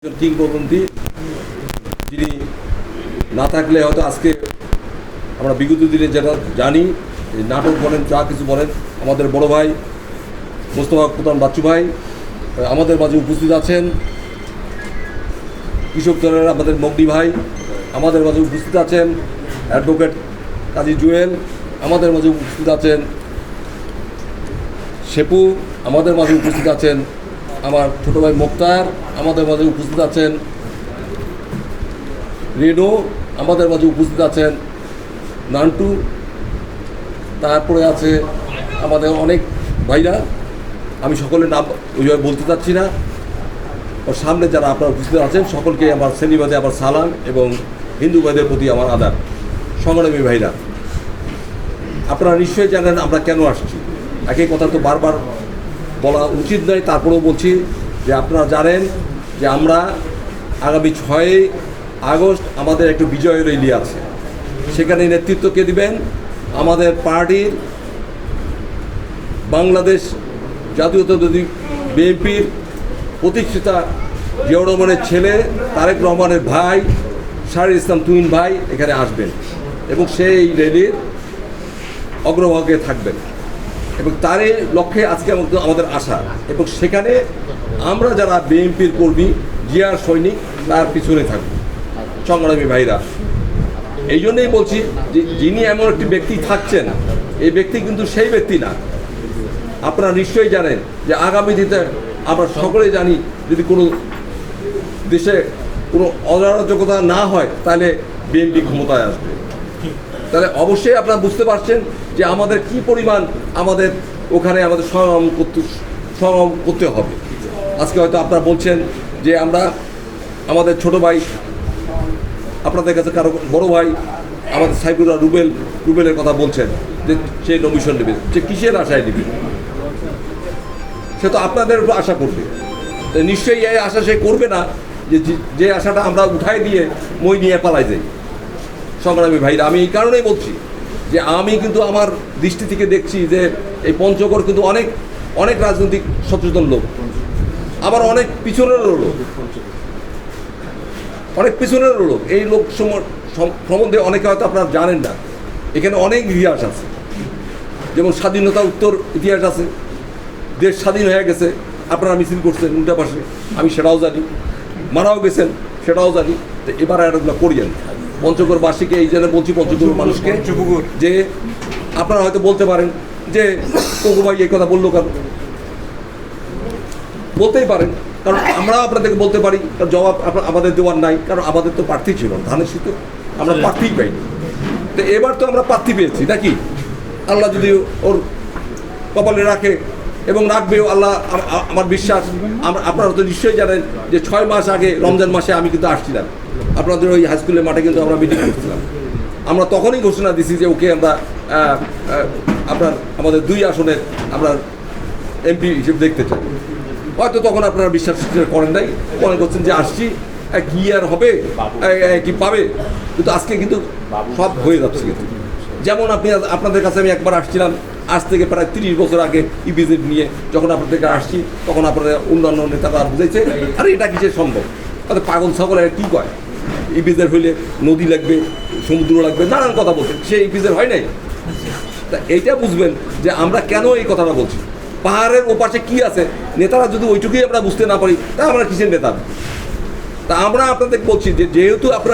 কিংবদন্তি যিনি না থাকলে হয়তো আজকে আমরা বিগত দিনে যেটা জানি নাটক বলেন যা কিছু বলেন আমাদের বড় ভাই মোস্তফা প্রধান বাচ্চু ভাই আমাদের মাঝে উপস্থিত আছেন। কৃষক দলের আমাদের মগনি ভাই আমাদের মাঝে উপস্থিত আছেন। অ্যাডভোকেট কাজী জুয়েল আমাদের মাঝে উপস্থিত আছেন। শেপু আমাদের মাঝে উপস্থিত আছেন। আমার ছোটো ভাই মোক্তার আমাদের মাঝে উপস্থিত আছেন। রেনু আমাদের মাঝে উপস্থিত আছেন। নান্টু, তারপরে আছে আমাদের অনেক ভাইরা, আমি সকলের নাম ওইভাবে বলতে চাচ্ছি না। ওর সামনে যারা আপনারা উপস্থিত আছেন সকলকে আমার শ্রেণীবাদে আমার সালাম এবং হিন্দু ভাইদের প্রতি আমার আদার। সংগ্রামী ভাইরা, আপনারা নিশ্চয়ই জানেন আমরা কেন আসছি। একই কথা তো বারবার বলা উচিত নয়, তারপরেও বলছি যে আপনারা জানেন যে আমরা আগামী 6 আগস্ট আমাদের একটু বিজয় র্যালি আছে। সেখানে নেতৃত্ব কে দিবেন? আমাদের পার্টির বাংলাদেশ জাতীয়তাবাদী বিএনপির প্রতিষ্ঠাতা জিয়াউর রহমানের ছেলে তারেক রহমানের ভাই শাহরিয়ার ইসলাম তুহিন ভাই এখানে আসবেন এবং সেই র্যালির অগ্রভাগে থাকবেন এবং তারই লক্ষ্যে আজকে আমাদের আশা। এবং সেখানে আমরা যারা বিএনপির কর্মী জিয়ার সৈনিক তার পিছনে থাকব। সংগ্রামী ভাইরা, এই জন্যই বলছি যে যিনি এমন একটি ব্যক্তি থাকছেন, এই ব্যক্তি কিন্তু সেই ব্যক্তি না। আপনারা নিশ্চয়ই জানেন যে আগামী দিনে আমরা সকলেই জানি যদি কোনো দেশে কোনো অরাজকতা না হয় তাহলে বিএনপি ক্ষমতায় আসবে। তাহলে অবশ্যই আপনারা বুঝতে পারছেন যে আমাদের কি পরিমাণ আমাদের ওখানে আমাদের সংগ্রাম করতে হবে। আজকে হয়তো আপনারা বলছেন যে আমরা আমাদের ছোট ভাই আপনাদের কাছে কারো বড় ভাই আমাদের সাইফুল্লাহ রুবেলের কথা বলছেন যে সে নমিশন নেবে, সে কিসের আশায় নেবে? সে তো আপনাদের উপর আশা করবে। নিশ্চয়ই এই আশা সে করবে না যে আশাটা আমরা উঠাই দিয়ে মই নিয়ে পালাই যাই। সংগ্রামী ভাইরা, আমি এই কারণেই বলছি যে আমি কিন্তু আমার দৃষ্টি থেকে দেখছি যে এই পঞ্চগড় কিন্তু অনেক অনেক রাজনৈতিক সচেতন লোক, আবার অনেক পিছনেরও লোক, এই লোক সম্বন্ধে অনেকে হয়তো আপনারা জানেন না। এখানে অনেক ইতিহাস আছে, যেমন স্বাধীনতা উত্তর ইতিহাস আছে, দেশ স্বাধীন হয়ে গেছে, আপনারা মিছিল করছেন উল্টা পাশে, আমি সেটাও জানি, মারাও গেছেন সেটাও জানি। তো এবার আর এগুলো করিয়েন। পঞ্চগড়বাসীকে এই জন্য বলছি, পঞ্চগড় মানুষকে, যে আপনারা হয়তো বলতে পারেন যে কঙ্কু ভাই এই কথা বললো কেন, বলতেই পারেন, কারণ আমরাও আপনাদেরকে বলতে পারি, কারণ জবাব আমাদের দেওয়ার নাই, কারণ আমাদের তো প্রার্থী ছিল ধানের শীতে, আমরা প্রার্থীই পাইনি। তো এবার তো আমরা প্রার্থী পেয়েছি নাকি, আল্লাহ যদি ওর কপালে রাখে এবং রাখবেও আল্লাহ, আমার বিশ্বাস। আপনারা তো নিশ্চয়ই জানেন যে 6 মাস আগে রমজান মাসে আমি কিন্তু আসছিলাম আপনাদের ওই হাই স্কুলের মাঠে, কিন্তু আমরা মিটিং করছিলাম। আমরা তখনই ঘোষণা দিছি যে ওকে আমরা আমাদের 2 আসনের আমরা এমপি হিসেবে দেখতে চাই। হয়তো তখন আপনারা বিশ্বাস করেন নাই, মনে করছেন যে আসছি কি আর হবে, কি পাবে। কিন্তু আজকে কিন্তু সব হয়ে যাচ্ছে। কিন্তু যেমন আপনাদের কাছে আমি একবার আসছিলাম, আজ থেকে প্রায় 30 বছর আগে ইপিজেড নিয়ে যখন আপনাদের কাছে আসছি, তখন আপনারা অন্যান্য নেতারা বুঝেছে আরে এটা কিসের সম্ভব, তাদের পাগল ছাগল কী কয়, ইপিজেড হইলে নদী লাগবে, সমুদ্র লাগবে, নানান কথা বলছে, সে ইপিজেড হয় নাই। তা এইটা বুঝবেন যে আমরা কেন এই কথাটা বলছি। পাহাড়ের ওপাশে কি আছে, নেতারা যদি ওইটুকুই আমরা বুঝতে না পারি তা আমরা কিসের নেতা। তা আমরা আপনাদের বলছি যে যেহেতু আপনারা